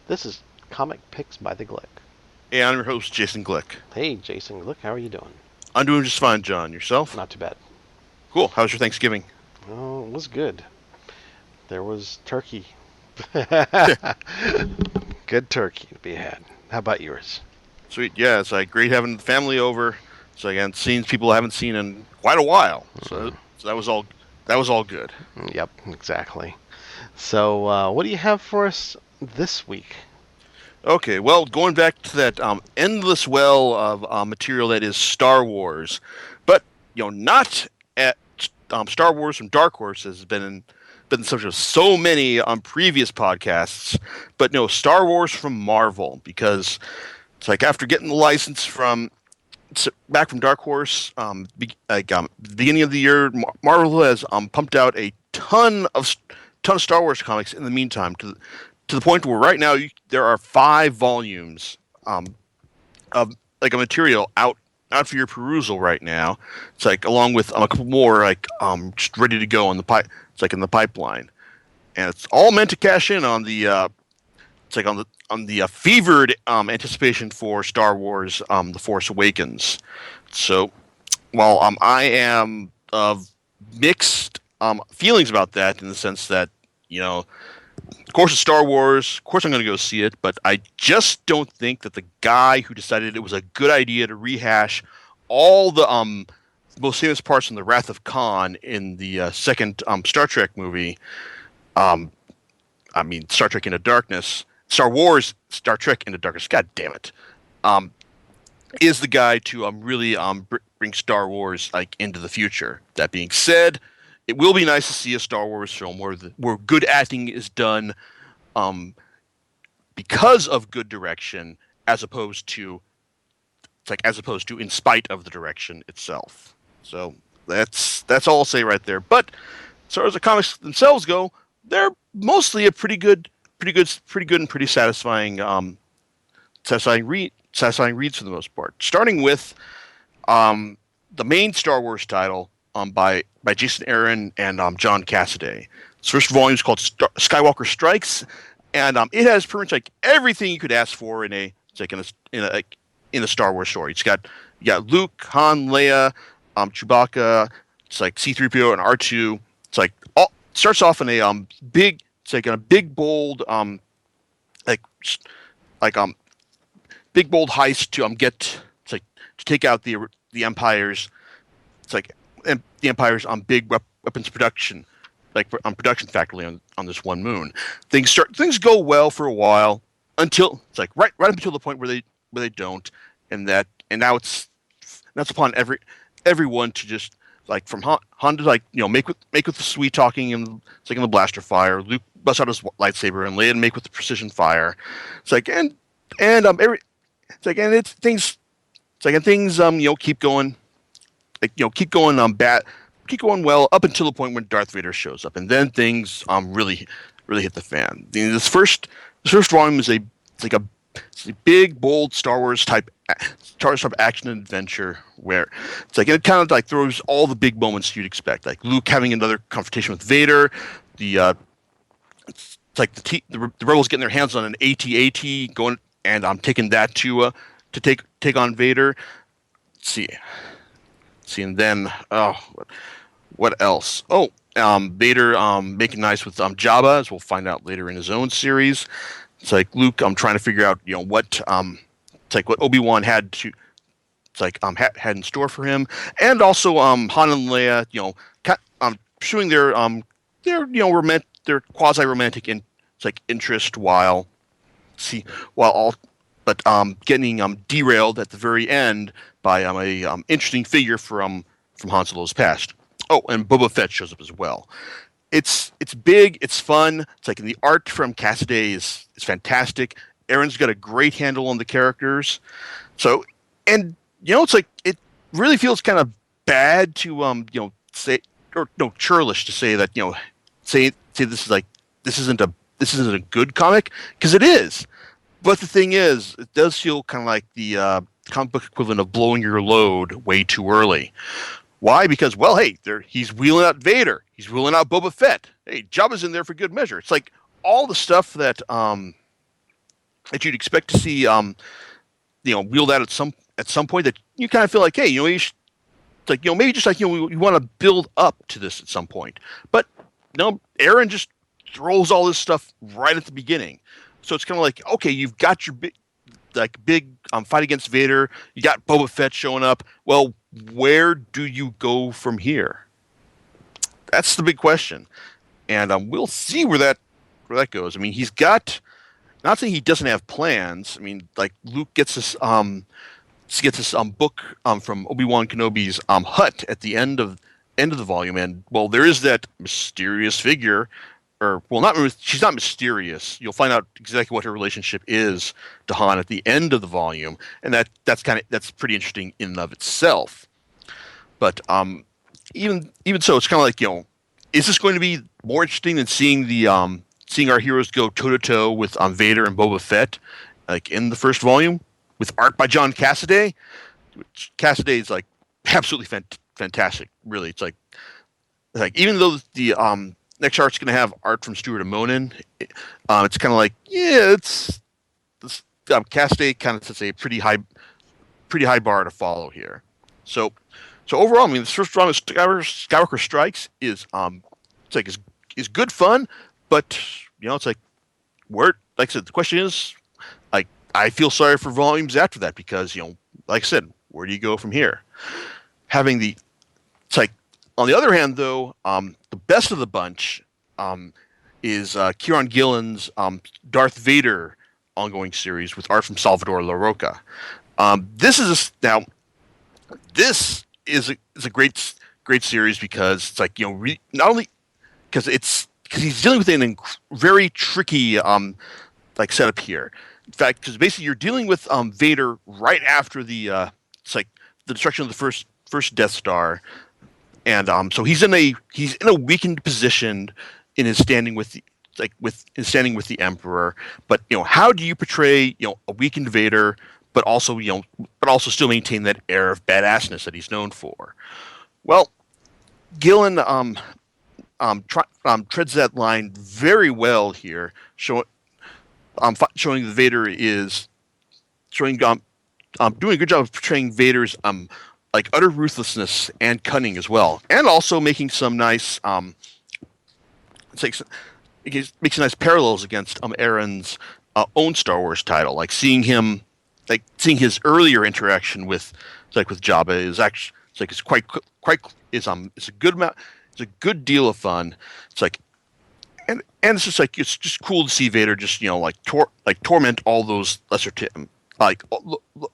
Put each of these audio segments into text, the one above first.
This is Comic Picks by the Glick. Hey, I'm your host, Jason Glick. Hey, Jason Glick, how are you doing? I'm doing just fine, John. Yourself? Not too bad. Cool. How was your Thanksgiving? Oh, it was good. There was turkey. Good turkey to be had. How about yours? Sweet. Yeah, it's like great having the family over. So again, seeing people I haven't seen in quite a while. So that was all good. Yep, exactly. So, what do you have for us this week? Okay, well, going back to that endless well of material that is Star Wars, but not at Star Wars from Dark Horse has been the subject of so many on previous podcasts, but no Star Wars from Marvel because it's like after getting the license from back from Dark Horse, the beginning of the year, Marvel has pumped out a ton of Star Wars comics in the meantime to the point where right now there are 5 volumes of like a material out for your perusal right now. It's like along with a couple more just ready to go on the pipe. It's like in the pipeline, and it's all meant to cash in on the it's like on the fevered anticipation for Star Wars: The Force Awakens. So while I am of mixed feelings about that in the sense that you know of course, it's Star Wars. Of course, I'm going to go see it, but I just don't think that the guy who decided it was a good idea to rehash all the most famous parts from the Wrath of Khan in the second Star Trek movie. Um, I mean, Star Trek Into Darkness, Star Wars, Star Trek Into Darkness. God damn it! Um, is the guy to really bring Star Wars like into the future. That being said, it will be nice to see a Star Wars film where good acting is done um, because of good direction, as opposed to in spite of the direction itself. So that's all I'll say right there. But as far as the comics themselves go, they're mostly a pretty good and pretty satisfying reads for the most part. Starting with um, the main Star Wars title by Jason Aaron and John Cassaday. Its first volume is called Skywalker Strikes, and it has pretty much like everything you could ask for in a it's like in a Star Wars story. You got Luke, Han, Leia, Chewbacca. It's like C-3PO and R2. It's like all starts off in a big. It's like in a big bold like like big bold heist to get it's like to take out the Empire's it's like the Empire's big weapons production on production factory on this one moon. Things go well for a while until it's like right up until the point where they don't, and now that's upon everyone to just like from Han to like make with the sweet talking and it's like in the blaster fire. Luke busts out his lightsaber and Leia make with the precision fire. It's like and every it's like and it's things it's like and things keep going keep going bad keep going well up until the point when Darth Vader shows up, and then things really hit the fan. This first volume is it's a big bold Star Wars type action adventure where it's like it kind of like throws all the big moments you'd expect, like Luke having another confrontation with Vader, the it's like the rebels getting their hands on an AT-AT going and I'm taking that to take on Vader. Let's see, and then what else? Oh, Vader making nice with Jabba, as we'll find out later in his own series. It's like Luke, I'm trying to figure out, what it's like what Obi-Wan had in store for him, and also Han and Leia, showing their quasi romantic interest while all but getting derailed at the very end by a interesting figure from Han Solo's past. Oh, and Boba Fett shows up as well. It's big, it's fun. It's like the art from Cassaday is fantastic. Aaron's got a great handle on the characters. So, and it's like it really feels kind of bad to say or no churlish to say that say this isn't a good comic because it is. But the thing is, it does feel kind of like the comic book equivalent of blowing your load way too early. Why? Because, well, hey, he's wheeling out Vader. He's wheeling out Boba Fett. Hey, Jabba's in there for good measure. It's like all the stuff that that you'd expect to see wield out at some point, that you kind of feel like, hey, you should, like, maybe just like, you want to build up to this at some point. But no, Aaron just throws all this stuff right at the beginning. So it's kind of like, okay, you've got your big fight against Vader. You got Boba Fett showing up. Well, where do you go from here? That's the big question, and we'll see where that goes. I mean, he's got, not saying he doesn't have plans. I mean, like, Luke gets this book from Obi-Wan Kenobi's hut at the end of the volume, and well, there is that mysterious figure, or well, not, she's not mysterious. You'll find out exactly what her relationship is to Han at the end of the volume, and that's pretty interesting in and of itself. But even so, it's kind of like, is this going to be more interesting than seeing our heroes go toe to toe with Vader and Boba Fett, like in the first volume, with art by John Cassaday? Cassaday is like absolutely fantastic. Really, it's like even though the next art's going to have art from Stuart Immonen, it's kind of like, yeah, it's this Cassaday kind of sets a pretty high bar to follow here. So overall, I mean, this first run of Skywalker Strikes is it's like is good fun, but it's like, where, like I said, the question is, like, I feel sorry for volumes after that, because like I said, where do you go from here? It's like, on the other hand, though, the best of the bunch is Kieron Gillen's Darth Vader ongoing series with art from Salvador Larroca. This is a great series, because it's like, not only because he's dealing with a very tricky like setup here. In fact, because basically you're dealing with Vader right after it's like the destruction of the first Death Star, and so he's in a weakened position in his standing with the Emperor. But how do you portray a weakened Vader, but also still maintain that air of badassness that he's known for? Well, Gillen treads that line very well here, showing that Vader is doing a good job of portraying Vader's like utter ruthlessness and cunning as well, and also making some nice it makes nice parallels against Aaron's own Star Wars title, like seeing his earlier interaction with Jabba is actually, it's it's a good amount. It's a good deal of fun. It's like, and it's just like, it's just cool to see Vader just torment all those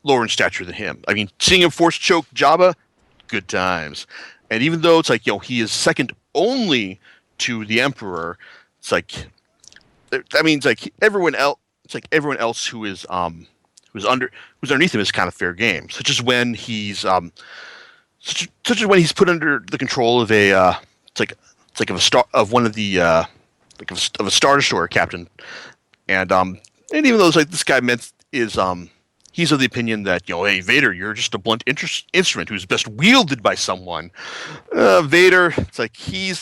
lower in stature than him. I mean, seeing him force choke Jabba, good times. And even though it's like, he is second only to the Emperor, it's like, that means like everyone else who is who's underneath him is kind of fair game. Such as when he's put under the control of a Star Destroyer captain, and even though it's like this guy he's of the opinion that, hey, Vader, you're just a blunt instrument who's best wielded by someone. Vader, it's like he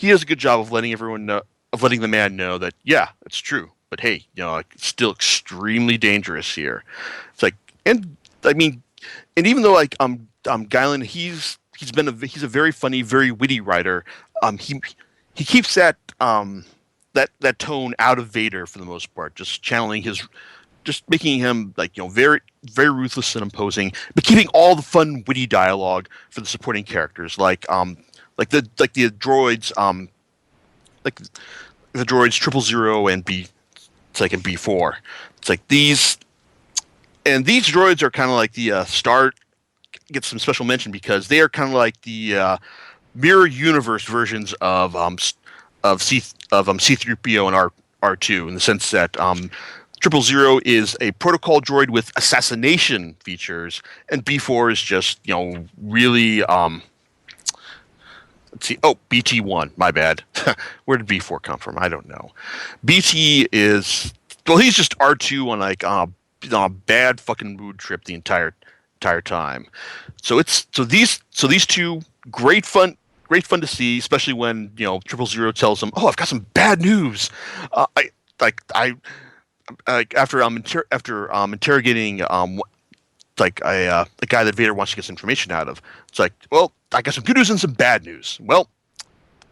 does a good job of letting the man know that, yeah, it's true, but hey, it's still extremely dangerous here. It's like, and I mean, and even though like Guylan, he's a very funny, very witty writer. He keeps that tone out of Vader for the most part, just making him like, very, very ruthless and imposing, but keeping all the fun, witty dialogue for the supporting characters, like the droids, like the droids 000 and B4. It's like these droids are kind of like the Star gets some special mention, because they are kind of like the mirror universe versions of C-3PO and R2, in the sense that 000 is a protocol droid with assassination features, and B4 is just really let's see. Oh, BT1. My bad. Where did B4 come from? I don't know. BT is, well, he's just R2 on like on a bad fucking mood trip the entire time. So these two, great fun to see, especially when 000 tells him, "Oh, I've got some bad news. after interrogating like a guy that Vader wants to get some information out of. It's like, well, I got some good news and some bad news. Well,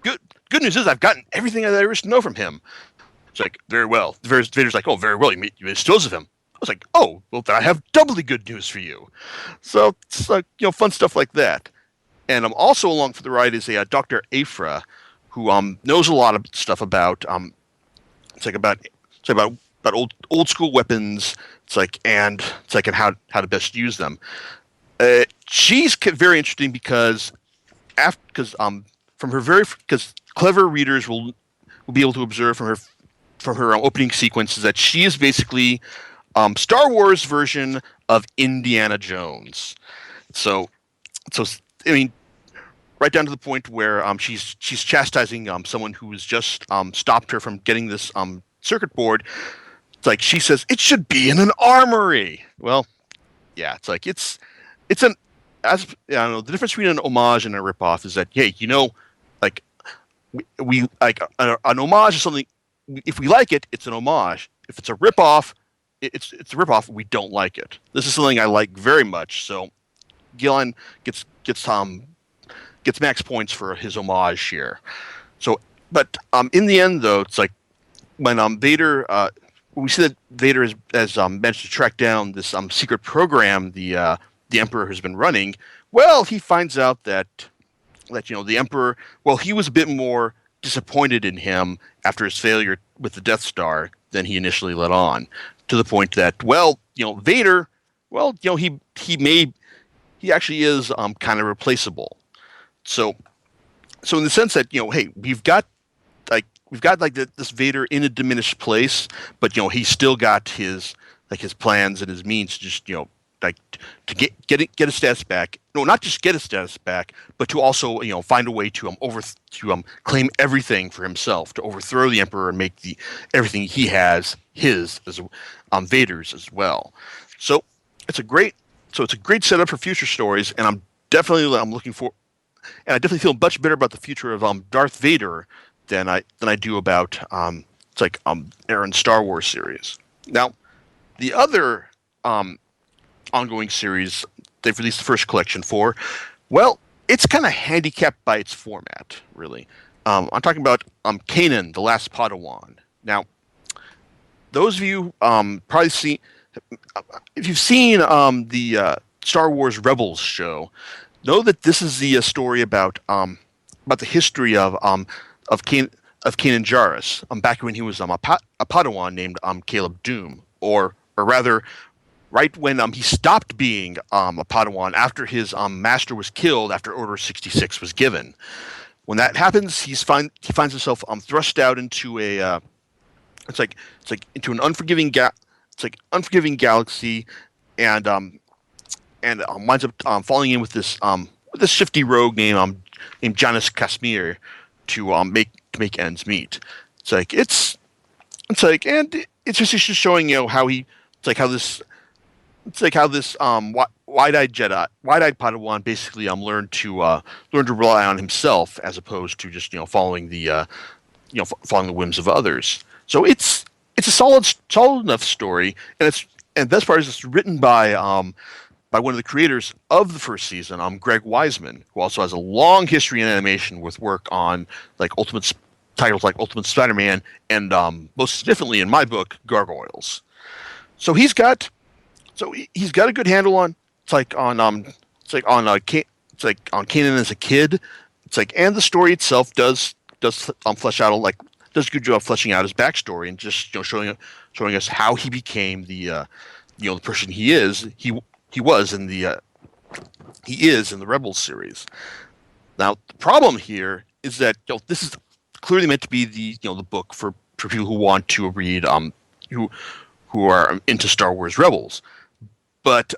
good news is I've gotten everything that I wish to know from him. It's like, very well. Vader's like, oh, very well. You made stills of him. I was like, oh, well, then I have doubly good news for you. So it's like, fun stuff like that. And also along for the ride is a Dr. Afra, who knows a lot of stuff about it's like about old school weapons. And how to best use them. She's very interesting because because clever readers will be able to observe from her opening sequences that she is basically Star Wars version of Indiana Jones. So I mean, right down to the point where she's chastising someone who has just stopped her from getting this circuit board. It's like she says it should be in an armory. Well, yeah, it's like it's an as I don't know, the difference between an homage and a ripoff is that, hey, like we like an homage is something. If we like it, it's an homage. If it's a ripoff, it's a ripoff. We don't like it. This is something I like very much. So Gillen gets max points for his homage here. So, but in the end, though, it's like when Vader. We see that Vader has managed to track down this secret program the Emperor has been running. Well, he finds out that the Emperor. Well, he was a bit more disappointed in him after his failure with the Death Star than he initially let on. To the point that, Vader. Well, he actually is kind of replaceable. So in the sense that hey, we've got this Vader in a diminished place, but he's still got his plans and his means to just to get his status back. No, not just get his status back, but to also find a way to claim everything for himself, to overthrow the Emperor and make everything he has his as Vader's as well. So it's a great setup for future stories, and I'm looking for, and I definitely feel much better about the future of Darth Vader than I do about Aaron's Star Wars series. Now, the other ongoing series they've released the first collection for, well, it's kind of handicapped by its format, really. I'm talking about Kanan, the Last Padawan. Now, those of you probably see, if you've seen the Star Wars Rebels show, know that this is the story about the history of Kanan Jarrus, back when he was a Padawan named Caleb Doom, or rather, right when he stopped being a Padawan after his master was killed after Order 66 was given. When that happens, he finds himself thrust out into into an unforgiving galaxy, and winds up falling in with this shifty rogue named Janus Kasmir to make ends meet. It's just showing how this wide-eyed Padawan basically learned to rely on himself as opposed to just following the whims of others. So it's a solid enough story, and the best part is it's written by one of the creators of the first season, Greg Weisman, who also has a long history in animation with work on titles like Ultimate Spider-Man and most significantly in my book, Gargoyles. So he's got a good handle on on Kanan as a kid. And the story itself does flesh out does a good job fleshing out his backstory and just showing us how he became the person he is. He is in the Rebels series. Now the problem here is that this is clearly meant to be the book for people who want to read who are into Star Wars Rebels, but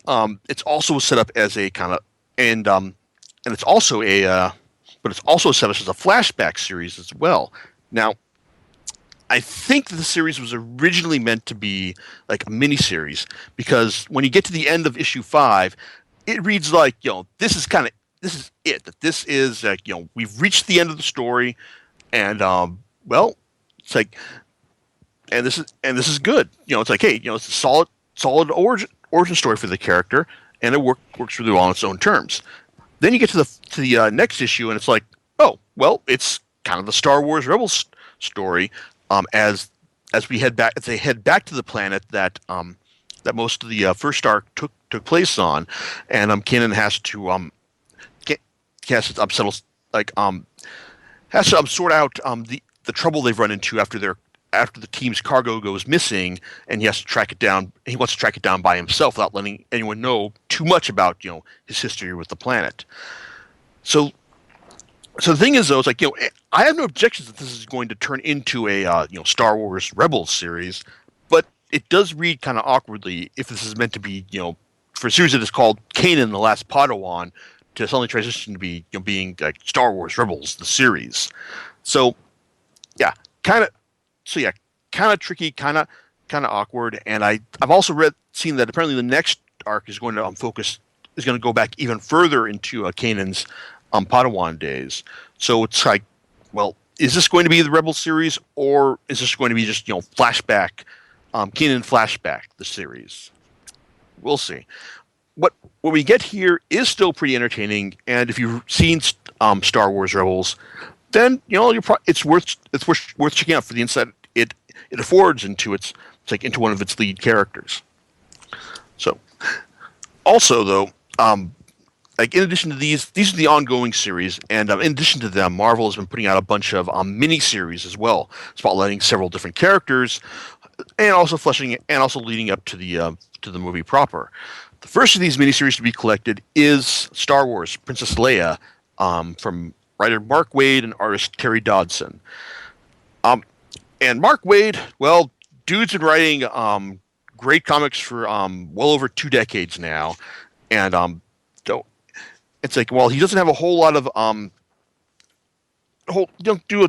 it's also set up as a kind of and it's also set up as a flashback series as well. Now, I think the series was originally meant to be like a miniseries, because when you get to the end of issue 5, it reads like, this is it. That this is we've reached the end of the story, and well, it's like and this is good. It's like, hey, it's a solid origin story for the character, and it works really well on its own terms. Then you get to the next issue, and it's like, oh well, it's kind of the Star Wars Rebels story, as they head back to the planet that most of the first arc took place on, and Kanan has to get, has to settle like has to sort out the trouble they've run into after the team's cargo goes missing, and he has to track it down. He wants to track it down by himself without letting anyone know too much about his history with the planet. So so the thing is, though, it's like, I have no objections that this is going to turn into a Star Wars Rebels series, but it does read kind of awkwardly if this is meant to be for a series that is called Kanan the Last Padawan to suddenly transition to be being like Star Wars Rebels the series. So yeah, kind of kind of tricky, kind of awkward, and I've also seen that apparently the next arc is going to go back even further into Kanan's Padawan days. So it's like, well, is this going to be the Rebel series, or is this going to be just flashback, Kanan flashback the series? We'll see. What we get here is still pretty entertaining, and if you've seen Star Wars Rebels, then it's worth checking out for the insight it affords into one of its lead characters. So, also though, like in addition to these are the ongoing series, and in addition to them, Marvel has been putting out a bunch of mini series as well, spotlighting several different characters, and also leading up to the movie proper. The first of these miniseries to be collected is Star Wars Princess Leia, from writer Mark Waid and artist Terry Dodson. And Mark Waid, well, dude's been writing great comics for well over 2 decades now, and it's like, well, he doesn't have a whole lot of he doesn't do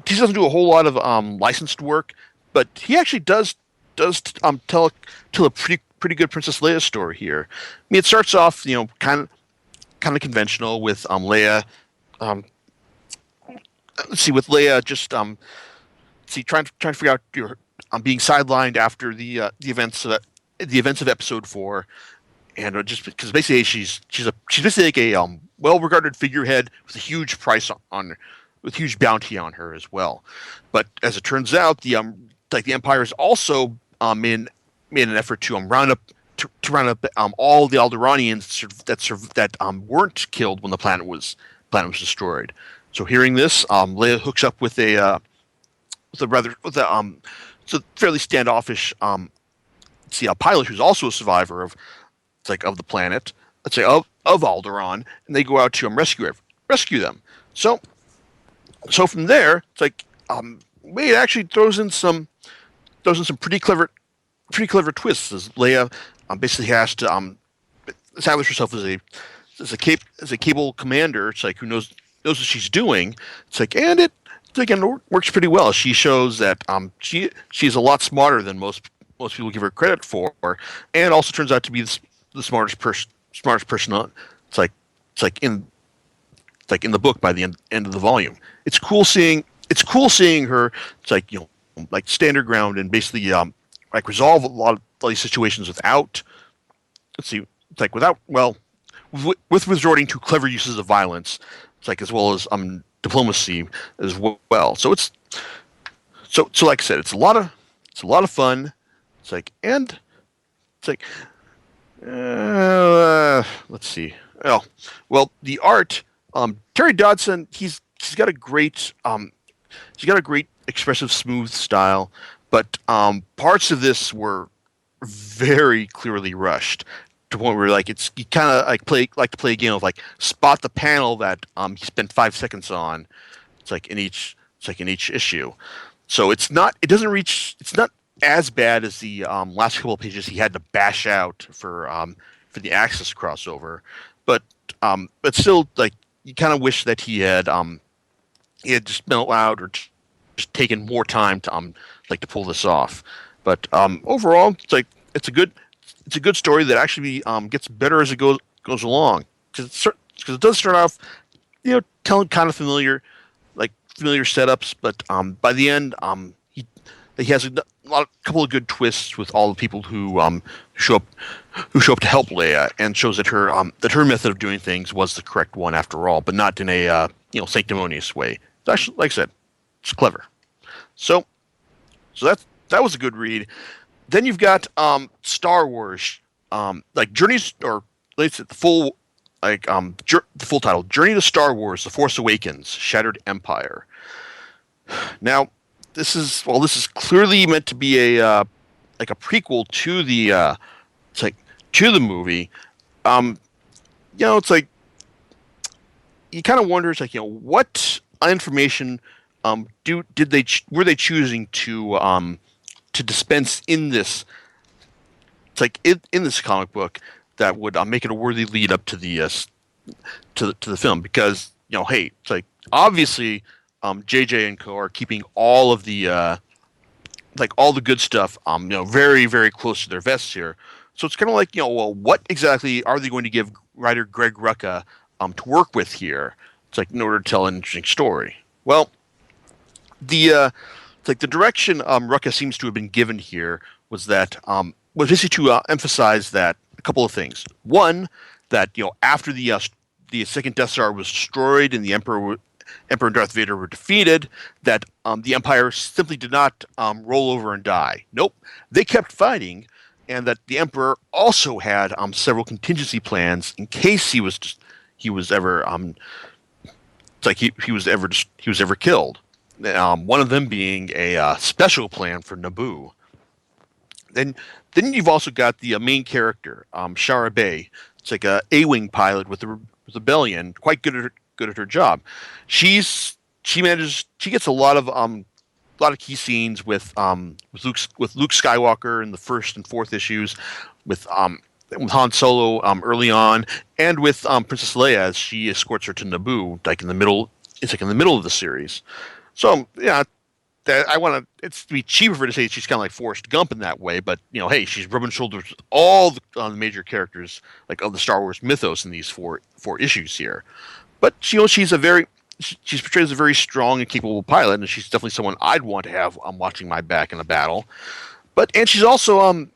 a whole lot of licensed work, but he actually tell a pretty good Princess Leia story here. I mean, it starts off kind of conventional with Leia. Let's see, with Leia just trying to figure out being sidelined after the events of Episode 4, and just because basically she's basically like a well-regarded figurehead with a huge with huge bounty on her as well. But as it turns out, the Empire is also made an effort to round up all the Alderaanians that weren't killed when the planet was destroyed. So hearing this, Leia hooks up with a fairly standoffish a pilot who's also a survivor of the planet, let's say of Alderaan, and they go out to rescue them. So from there, it's like Wade actually throws in some pretty clever twists, as Leia basically has to establish herself as a cable commander. It's like, who knows what she's doing. It's like, and it again works pretty well. She shows that she's a lot smarter than most people give her credit for, and also turns out to be the smartest person on. It's like in the book by the end of the volume. It's cool seeing her. It's like, like stand her ground and basically resolve a lot of these situations without. Let's see. It's like with resorting to clever uses of violence. It's like, as well as diplomacy as well. So like I said, it's a lot of fun. It's like, and it's like, let's see. Well, the art, Terry Dodson, he's got a great expressive, smooth style, but parts of this were very clearly rushed to the point where you kind of like to play a game of spot the panel that he spent 5 seconds on. It's like in each issue. So it's not as bad as the last couple of pages he had to bash out for the Axis crossover, but still, you kind of wish that he had just been allowed or just taken more time to pull this off. But overall, it's a good story that actually gets better as it goes along, because it does start off telling kind of familiar setups, but by the end he has couple of good twists with all the people show up who show up to help Leia, and shows that her method of doing things was the correct one after all, but not in a sanctimonious way. It's actually, like I said, it's clever. So that was a good read. Then you've got Star Wars, like Journeys, or let's say the full title, Journey to Star Wars: The Force Awakens, Shattered Empire. Now, this is clearly meant to be like a prequel to the movie. It's like you kind of wonder, it's like, what information were they choosing to dispense in this? It's like in this comic book that would make it a worthy lead up to the film, because hey, it's like obviously JJ and co are keeping all of the all the good stuff very, very close to their vests here. So it's kind of like, well, what exactly are they going to give writer Greg Rucka to work with here? It's like, in order to tell an interesting story. Well, the direction Rucka seems to have been given here was basically to emphasize that a couple of things. One, that after the second Death Star was destroyed and the Emperor and Darth Vader were defeated, that the Empire simply did not roll over and die. Nope, they kept fighting, and that the Emperor also had several contingency plans in case he was ever killed. One of them being a special plan for Naboo. Then you've also got the main character, Shara Bey. It's like a A-wing pilot with the Rebellion, quite good at her job. She gets a lot of key scenes with Luke Skywalker in the first and fourth issues, with Han Solo early on, and with Princess Leia as she escorts her to Naboo, like in the middle. It's like in the middle of the series. So yeah, it's to be cheaper for her to say she's kind of like Forrest Gump in that way, but hey, she's rubbing shoulders with all the major characters like of the Star Wars mythos in these four issues here. But she's portrayed as a very strong and capable pilot, and she's definitely someone I'd want to have watching my back in a battle. And she's also married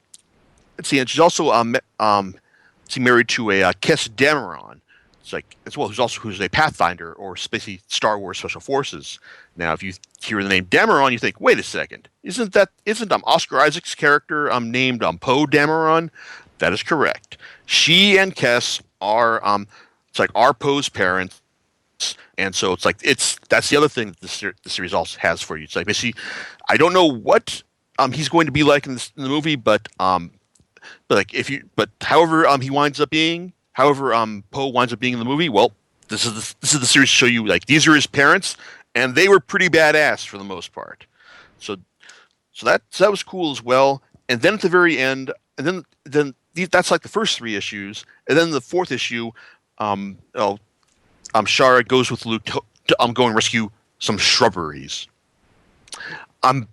to a Kes Dameron. It's like, as well, who's a Pathfinder, or basically Star Wars Special Forces. Now, if you hear the name Dameron, you think, wait a second, isn't Oscar Isaac's character named Poe Dameron? That is correct. She and Kes are are Poe's parents, and so that's the other thing that the series also has for you. It's like, basically, I don't know what he's going to be like in the movie, but however he winds up being. However, Poe winds up being in the movie. Well, this is the series to show you, like, these are his parents, and they were pretty badass for the most part. So that was cool as well. And then at the very end, and then that's like the first three issues, and then the fourth issue, Shara goes with Luke to go and rescue some shrubberies. I'm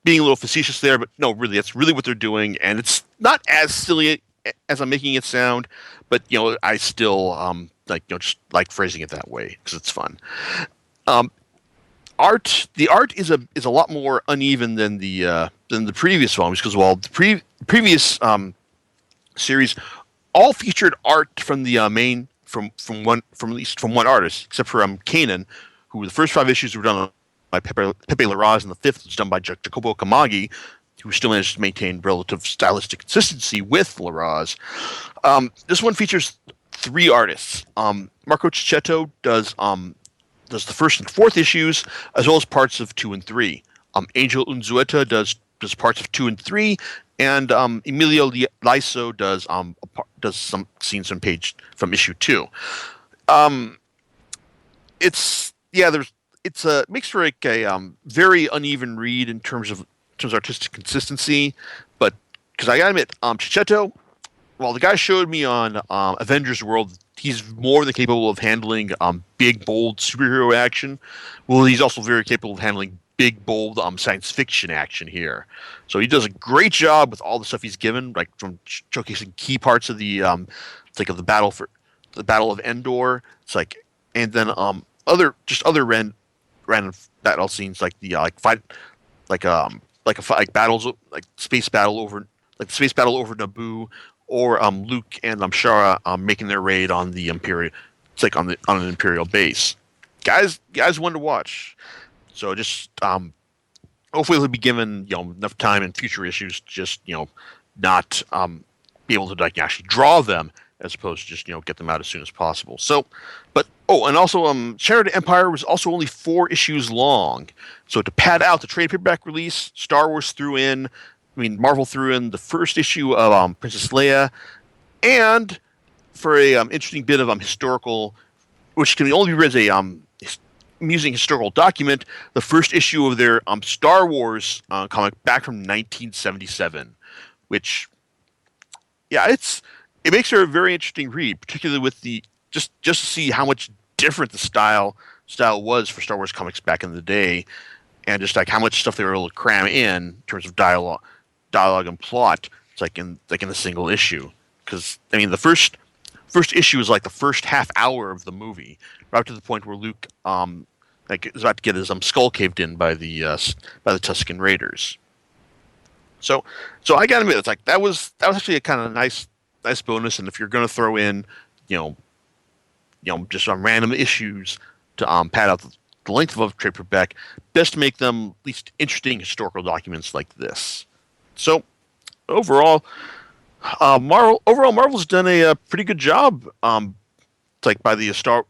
being a little facetious there, but no, really, that's really what they're doing, and it's not as silly as I'm making it sound, but I still just like phrasing it that way because it's fun. The art is a lot more uneven than the previous volumes, because the previous series all featured art from the main from at least one artist, except for Kanan, who the first 5 issues were done by Pepe Larraz, and the 5th was done by Jacobo Kamagi, who still managed to maintain relative stylistic consistency with Larraz. This one features 3 artists. Marco Cicchetto does the first and 4th issues, as well as parts of 2 and 3. Angel Unzueta does parts of 2 and 3, and Emilio Laiso does some scenes from issue 2. It makes for a very uneven read in terms of artistic consistency, but because I gotta admit, Cicchetto, well, the guy showed me on Avengers World, he's more than capable of handling big, bold superhero action. Well, he's also very capable of handling big, bold science fiction action here. So he does a great job with all the stuff he's given, like from showcasing key parts of the of the Battle of Endor. It's like, and then other random battle scenes, like the like battles like space battle over like the space battle over Naboo, or Luke and Shara making their raid on the Imperial. It's like on an Imperial base. Guys, one to watch. So just hopefully they'll be given enough time in future issues to just not be able to like actually draw them, as opposed to just get them out as soon as possible. So, but and also Shattered Empire was also only 4 issues long. So to pad out the trade paperback release, Marvel threw in the first issue of Princess Leia, and for a interesting bit of historical, which can only be read as a amusing historical document, the first issue of their Star Wars comic back from 1977, which it makes her a very interesting read, particularly with the just to see how much different the style was for Star Wars comics back in the day, and just like how much stuff they were able to cram in terms of dialogue and plot. It's like in a single issue, because the first issue is like the first half hour of the movie, right up to the point where Luke is about to get his skull caved in by the Tusken Raiders. So I gotta admit, it's like that was actually a kind of nice bonus. And if you're gonna throw in, just some random issues to pad out the length of a trade paperback, best to make them at least interesting historical documents like this. So overall, Marvel's done a pretty good job. Like by the Star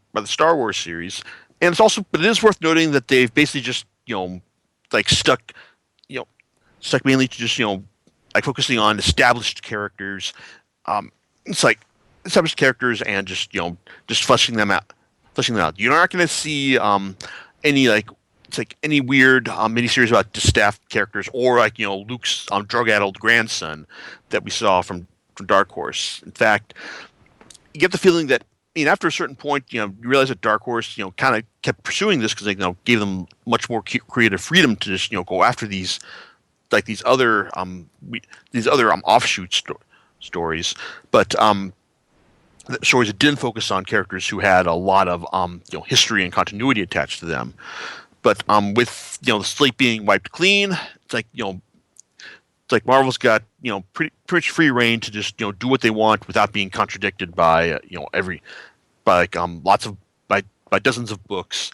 Wars series, and but it is worth noting that they've basically just like stuck mainly to just like focusing on established characters. It's like established characters and just just fleshing them out. You're not going to see any any weird miniseries about distaffed characters, or like Luke's drug-addled grandson that we saw from Dark Horse. In fact, you get the feeling that after a certain point, you realize that Dark Horse, kind of kept pursuing this because they, gave them much more creative freedom to just, go after these other offshoot stories, but the stories that didn't focus on characters who had a lot of history and continuity attached to them. But with the slate being wiped clean, it's like Marvel's got pretty much free reign to just do what they want without being contradicted by by dozens of books.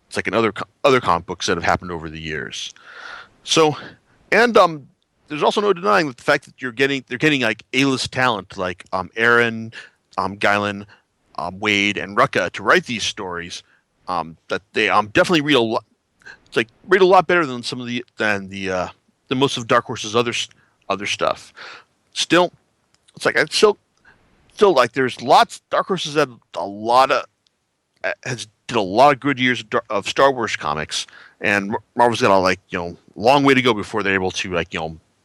It's like in other comic books that have happened over the years. So, and there's also no denying that the fact that they're getting like A-list talent like Aaron, Guylan, Wade, and Rucka to write these stories. That they definitely read a lot. It's like read a lot better than than most of Dark Horse's other stuff. Still, it's like it's still like there's lots. Dark Horse has had did a lot of good years of Star Wars comics, and Marvel's got a long way to go before they're able to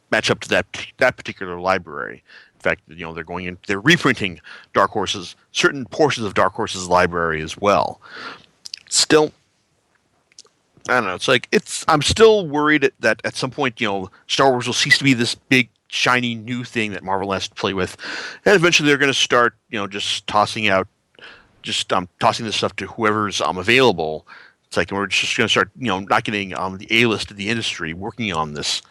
match up to that particular library. In fact, they're reprinting certain portions of Dark Horse's library as well. Still, I don't know. I'm still worried that at some point, Star Wars will cease to be this big, shiny new thing that Marvel has to play with, and eventually they're going to start, just tossing this stuff to whoever's available. It's like we're just going to start, not getting the A-list of the industry working on this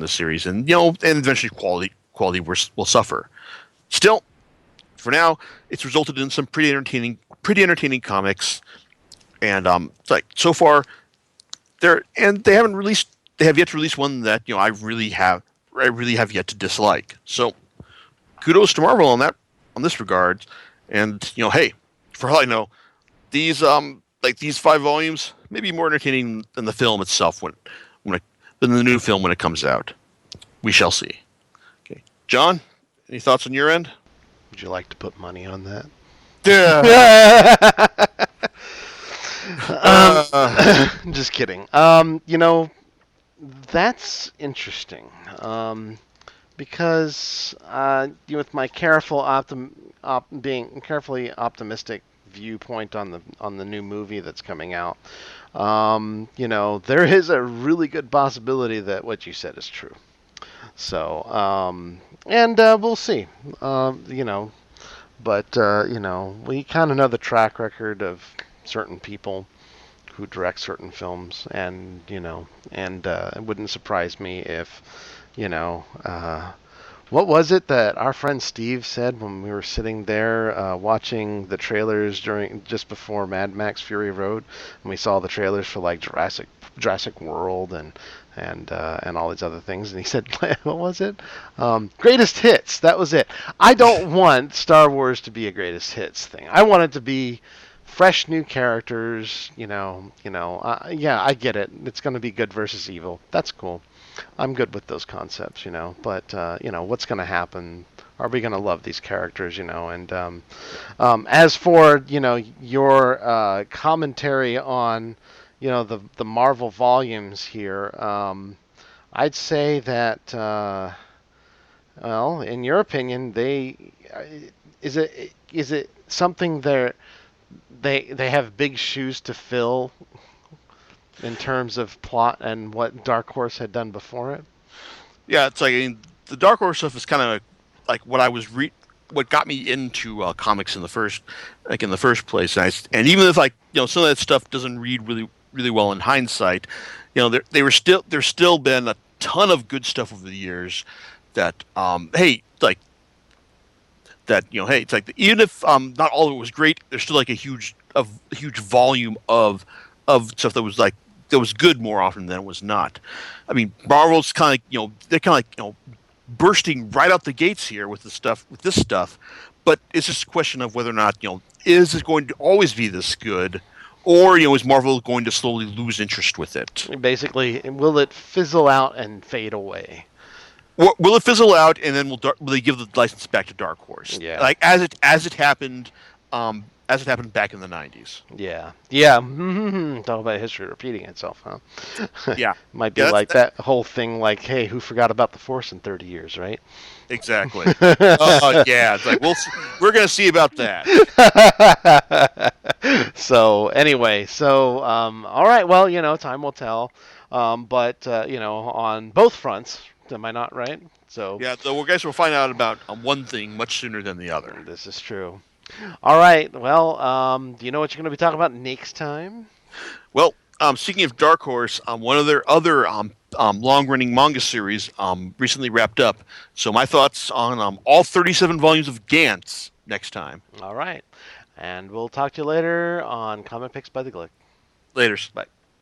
series, and and eventually quality will suffer. Still, for now, it's resulted in some pretty entertaining comics, and it's like so far. They have yet to release one that I really have yet to dislike. So kudos to Marvel on this regard. And hey, for all I know, these 5 volumes may be more entertaining than the film itself than the new film when it comes out. We shall see. Okay, John, any thoughts on your end? Would you like to put money on that? Yeah. Just kidding. That's interesting. Because with my being carefully optimistic viewpoint on the new movie that's coming out, there is a really good possibility that what you said is true. So, and we'll see. But we kind of know the track record of certain people who directs certain films, and it wouldn't surprise me if, what was it that our friend Steve said when we were sitting there watching the trailers just before Mad Max Fury Road, and we saw the trailers for like Jurassic World and all these other things, and he said, what was it? Greatest hits. That was it. I don't want Star Wars to be a greatest hits thing. I want it to be fresh new characters. Yeah, I get it. It's going to be good versus evil. That's cool. I'm good with those concepts, But what's going to happen? Are we going to love these characters, And as for your commentary on the Marvel volumes here, I'd say that well, in your opinion, is it something they have big shoes to fill in terms of plot and what Dark Horse had done before it? Yeah, it's like the Dark Horse stuff is kind of like what I was what got me into comics in the first place. And even if some of that stuff doesn't read really well in hindsight, there's still been a ton of good stuff over the years that hey, like that hey, it's like even if not all of it was great, there's still like a huge volume of stuff that was good more often than it was not. I mean, Marvel's kind of they're kind of bursting right out the gates here with this stuff, but it's just a question of whether or not is it going to always be this good, or is Marvel going to slowly lose interest with it? Basically, will it fizzle out and fade away? Will it fizzle out, and then will they give the license back to Dark Horse? Yeah, like as it happened. As it happened back in the 90s. Yeah. Talk about history repeating itself, huh? Yeah. Might be like that whole thing like, hey, who forgot about the Force in 30 years, right? Exactly. Yeah. It's like, we're going to see about that. So, anyway, all right, well, time will tell. But, on both fronts, am I not right? So yeah, so guys will find out about one thing much sooner than the other. This is true. All right. Well, do you know what you're going to be talking about next time? Well, speaking of Dark Horse, one of their other long-running manga series recently wrapped up. So my thoughts on all 37 volumes of Gantz next time. All right. And we'll talk to you later on Comic Picks by the Glick. Laters. Bye.